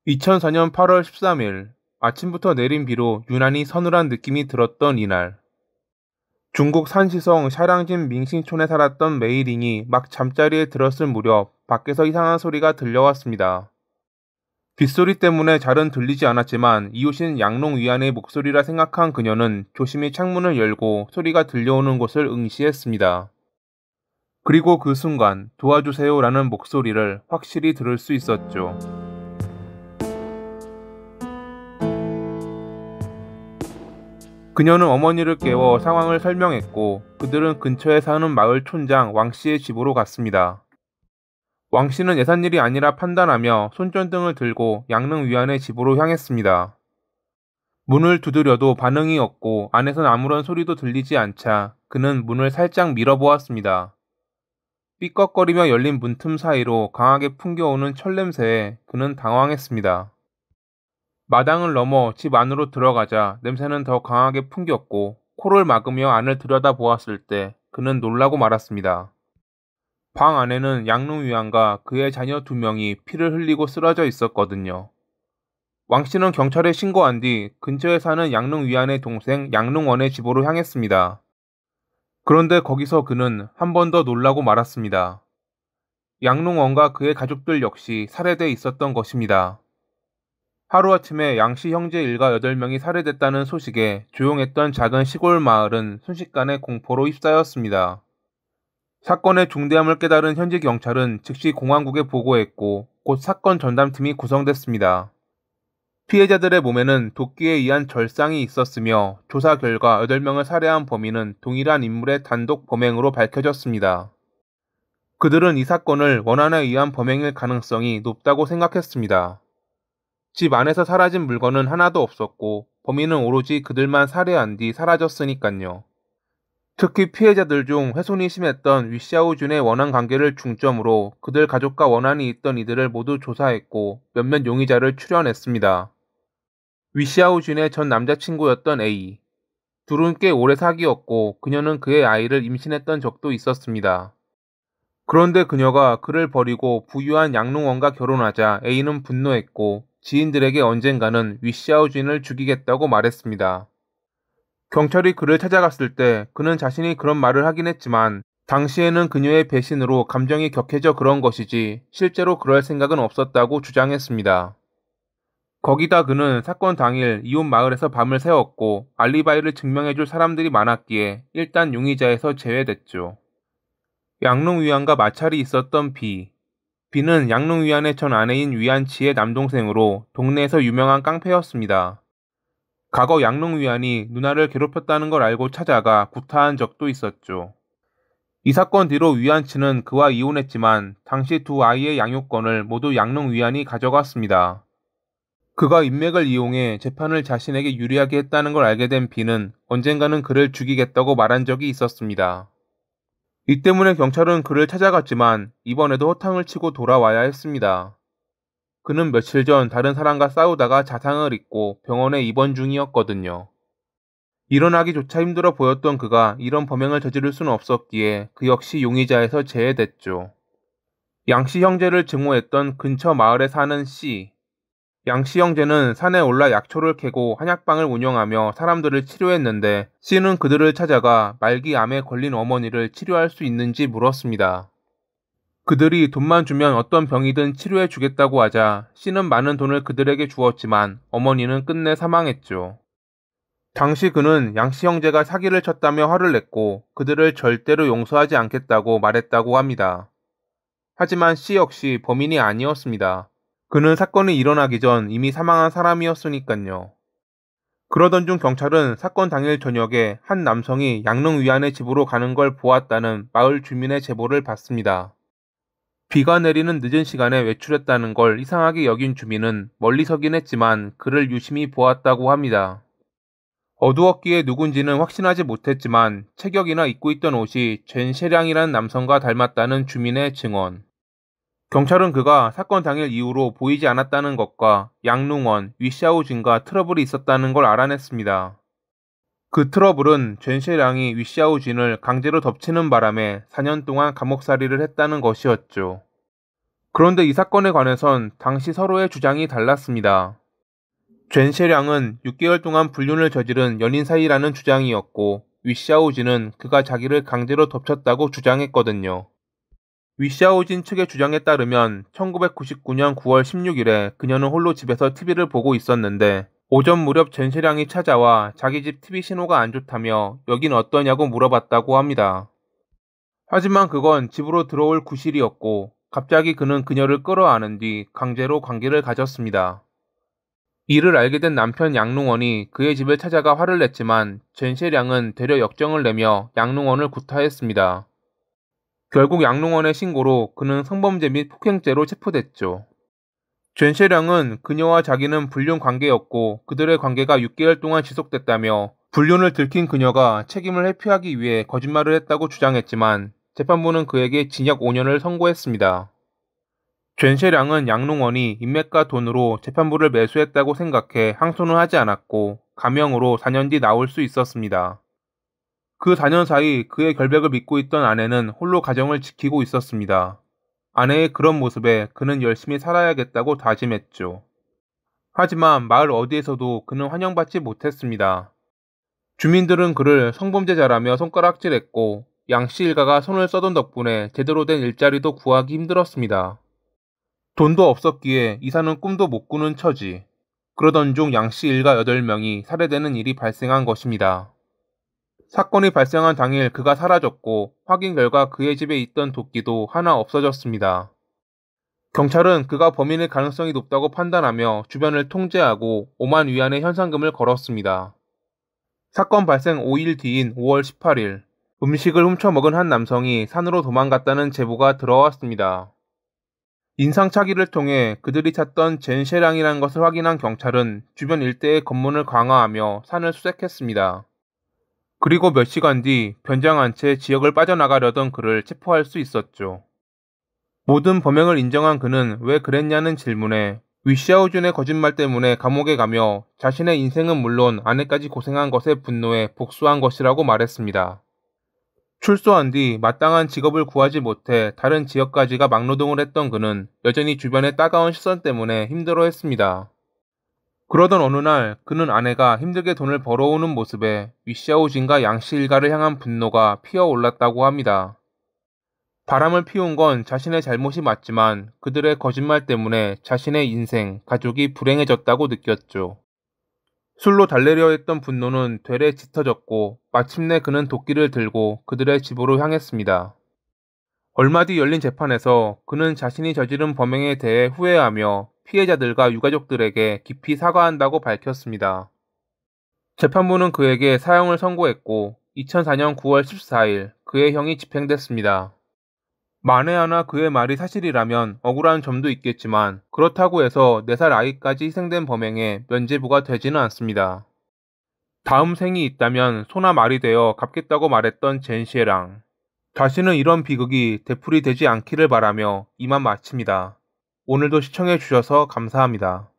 2004년 8월 13일 아침부터 내린 비로 유난히 서늘한 느낌이 들었던 이날, 중국 산시성 샤량진 밍싱촌에 살았던 메이링이 막 잠자리에 들었을 무렵 밖에서 이상한 소리가 들려왔습니다. 빗소리 때문에 잘은 들리지 않았지만 이웃인 양롱 위안의 목소리라 생각한 그녀는 조심히 창문을 열고 소리가 들려오는 곳을 응시했습니다. 그리고 그 순간 도와주세요라는 목소리를 확실히 들을 수 있었죠. 그녀는 어머니를 깨워 상황을 설명했고 그들은 근처에 사는 마을 촌장 왕 씨의 집으로 갔습니다. 왕 씨는 예산일이 아니라 판단하며 손전등을 들고 양릉 위안의 집으로 향했습니다. 문을 두드려도 반응이 없고 안에선 아무런 소리도 들리지 않자 그는 문을 살짝 밀어보았습니다. 삐걱거리며 열린 문틈 사이로 강하게 풍겨오는 철냄새에 그는 당황했습니다. 마당을 넘어 집 안으로 들어가자 냄새는 더 강하게 풍겼고 코를 막으며 안을 들여다보았을 때 그는 놀라고 말았습니다. 방 안에는 양릉 위안과 그의 자녀 2명이 피를 흘리고 쓰러져 있었거든요. 왕 씨는 경찰에 신고한 뒤 근처에 사는 양릉 위안의 동생 양릉원의 집으로 향했습니다. 그런데 거기서 그는 한 번 더 놀라고 말았습니다. 양릉원과 그의 가족들 역시 살해돼 있었던 것입니다. 하루아침에 양씨 형제 일가 8명이 살해됐다는 소식에 조용했던 작은 시골 마을은 순식간에 공포로 휩싸였습니다. 사건의 중대함을 깨달은 현지 경찰은 즉시 공안국에 보고했고 곧 사건 전담팀이 구성됐습니다. 피해자들의 몸에는 도끼에 의한 절상이 있었으며 조사 결과 8명을 살해한 범인은 동일한 인물의 단독 범행으로 밝혀졌습니다. 그들은 이 사건을 원한에 의한 범행일 가능성이 높다고 생각했습니다. 집 안에서 사라진 물건은 하나도 없었고 범인은 오로지 그들만 살해한 뒤 사라졌으니깐요. 특히 피해자들 중 훼손이 심했던 위샤오준의 원한 관계를 중점으로 그들 가족과 원한이 있던 이들을 모두 조사했고 몇몇 용의자를 추려냈습니다. 위샤오준의 전 남자친구였던 A. 둘은 꽤 오래 사귀었고 그녀는 그의 아이를 임신했던 적도 있었습니다. 그런데 그녀가 그를 버리고 부유한 양릉원과 결혼하자 A는 분노했고 지인들에게 언젠가는 위샤오준을 죽이겠다고 말했습니다. 경찰이 그를 찾아갔을 때 그는 자신이 그런 말을 하긴 했지만 당시에는 그녀의 배신으로 감정이 격해져 그런 것이지 실제로 그럴 생각은 없었다고 주장했습니다. 거기다 그는 사건 당일 이웃 마을에서 밤을 새웠고 알리바이를 증명해줄 사람들이 많았기에 일단 용의자에서 제외됐죠. 양릉 위안과 마찰이 있었던 B. B는 양릉 위안의 전 아내인 위안치의 남동생으로 동네에서 유명한 깡패였습니다. 과거 양릉 위안이 누나를 괴롭혔다는 걸 알고 찾아가 구타한 적도 있었죠. 이 사건 뒤로 위안치는 그와 이혼했지만 당시 2아이의 양육권을 모두 양릉 위안이 가져갔습니다. 그가 인맥을 이용해 재판을 자신에게 유리하게 했다는 걸 알게 된 B는 언젠가는 그를 죽이겠다고 말한 적이 있었습니다. 이 때문에 경찰은 그를 찾아갔지만 이번에도 허탕을 치고 돌아와야 했습니다. 그는 며칠 전 다른 사람과 싸우다가 자상을 입고 병원에 입원 중이었거든요. 일어나기조차 힘들어 보였던 그가 이런 범행을 저지를 수는 없었기에 그 역시 용의자에서 제외됐죠. 양씨 형제를 증오했던 근처 마을에 사는 C. 양씨 형제는 산에 올라 약초를 캐고 한약방을 운영하며 사람들을 치료했는데 C는 그들을 찾아가 말기 암에 걸린 어머니를 치료할 수 있는지 물었습니다. 그들이 돈만 주면 어떤 병이든 치료해 주겠다고 하자 C는 많은 돈을 그들에게 주었지만 어머니는 끝내 사망했죠. 당시 그는 양씨 형제가 사기를 쳤다며 화를 냈고 그들을 절대로 용서하지 않겠다고 말했다고 합니다. 하지만 C 역시 범인이 아니었습니다. 그는 사건이 일어나기 전 이미 사망한 사람이었으니깐요. 그러던 중 경찰은 사건 당일 저녁에 한 남성이 양릉 위안의 집으로 가는 걸 보았다는 마을 주민의 제보를 받습니다. 비가 내리는 늦은 시간에 외출했다는 걸 이상하게 여긴 주민은 멀리 서긴 했지만 그를 유심히 보았다고 합니다. 어두웠기에 누군지는 확신하지 못했지만 체격이나 입고 있던 옷이 젠 셰량이라는 남성과 닮았다는 주민의 증언. 경찰은 그가 사건 당일 이후로 보이지 않았다는 것과 양릉원, 위샤오진과 트러블이 있었다는 걸 알아냈습니다. 그 트러블은 젠 셰량이 위샤오진을 강제로 덮치는 바람에 4년 동안 감옥살이를 했다는 것이었죠. 그런데 이 사건에 관해선 당시 서로의 주장이 달랐습니다. 젠셰량은 6개월 동안 불륜을 저지른 연인 사이라는 주장이었고 위샤오진은 그가 자기를 강제로 덮쳤다고 주장했거든요. 위샤오진 측의 주장에 따르면 1999년 9월 16일에 그녀는 홀로 집에서 TV를 보고 있었는데 오전 무렵 젠셰량이 찾아와 자기 집 TV 신호가 안 좋다며 여긴 어떠냐고 물어봤다고 합니다. 하지만 그건 집으로 들어올 구실이었고 갑자기 그는 그녀를 끌어안은 뒤 강제로 관계를 가졌습니다. 이를 알게 된 남편 양롱원이 그의 집을 찾아가 화를 냈지만 젠셰량은 되려 역정을 내며 양롱원을 구타했습니다. 결국 양롱원의 신고로 그는 성범죄 및 폭행죄로 체포됐죠. 젠셰량은 그녀와 자기는 불륜 관계였고 그들의 관계가 6개월 동안 지속됐다며 불륜을 들킨 그녀가 책임을 회피하기 위해 거짓말을 했다고 주장했지만 재판부는 그에게 징역 5년을 선고했습니다. 젠셰량은 양롱원이 인맥과 돈으로 재판부를 매수했다고 생각해 항소는 하지 않았고 감형으로 4년 뒤 나올 수 있었습니다. 그 4년 사이 그의 결백을 믿고 있던 아내는 홀로 가정을 지키고 있었습니다. 아내의 그런 모습에 그는 열심히 살아야겠다고 다짐했죠. 하지만 마을 어디에서도 그는 환영받지 못했습니다. 주민들은 그를 성범죄자라며 손가락질했고 양씨 일가가 손을 써둔 덕분에 제대로 된 일자리도 구하기 힘들었습니다. 돈도 없었기에 이사는 꿈도 못 꾸는 처지. 그러던 중 양씨 일가 8명이 살해되는 일이 발생한 것입니다. 사건이 발생한 당일 그가 사라졌고 확인 결과 그의 집에 있던 도끼도 하나 없어졌습니다. 경찰은 그가 범인일 가능성이 높다고 판단하며 주변을 통제하고 5만 위안의 현상금을 걸었습니다. 사건 발생 5일 뒤인 5월 18일, 음식을 훔쳐먹은 한 남성이 산으로 도망갔다는 제보가 들어왔습니다. 인상착의를 통해 그들이 찾던 젠셰량이라는 것을 확인한 경찰은 주변 일대의 검문을 강화하며 산을 수색했습니다. 그리고 몇 시간 뒤 변장한 채 지역을 빠져나가려던 그를 체포할 수 있었죠. 모든 범행을 인정한 그는 왜 그랬냐는 질문에 위샤오준의 거짓말 때문에 감옥에 가며 자신의 인생은 물론 아내까지 고생한 것에 분노해 복수한 것이라고 말했습니다. 출소한 뒤 마땅한 직업을 구하지 못해 다른 지역까지가 막노동을 했던 그는 여전히 주변의 따가운 시선 때문에 힘들어했습니다. 그러던 어느 날 그는 아내가 힘들게 돈을 벌어오는 모습에 위샤오진과 양씨 일가를 향한 분노가 피어올랐다고 합니다. 바람을 피운 건 자신의 잘못이 맞지만 그들의 거짓말 때문에 자신의 인생, 가족이 불행해졌다고 느꼈죠. 술로 달래려 했던 분노는 되레 짙어졌고 마침내 그는 도끼를 들고 그들의 집으로 향했습니다. 얼마 뒤 열린 재판에서 그는 자신이 저지른 범행에 대해 후회하며 피해자들과 유가족들에게 깊이 사과한다고 밝혔습니다. 재판부는 그에게 사형을 선고했고 2004년 9월 14일 그의 형이 집행됐습니다. 만에 하나 그의 말이 사실이라면 억울한 점도 있겠지만 그렇다고 해서 4살 아이까지 희생된 범행에 면죄부가 되지는 않습니다. 다음 생이 있다면 소나 말이 되어 갚겠다고 말했던 젠시에랑. 다시는 이런 비극이 되풀이되지 않기를 바라며 이만 마칩니다. 오늘도 시청해주셔서 감사합니다.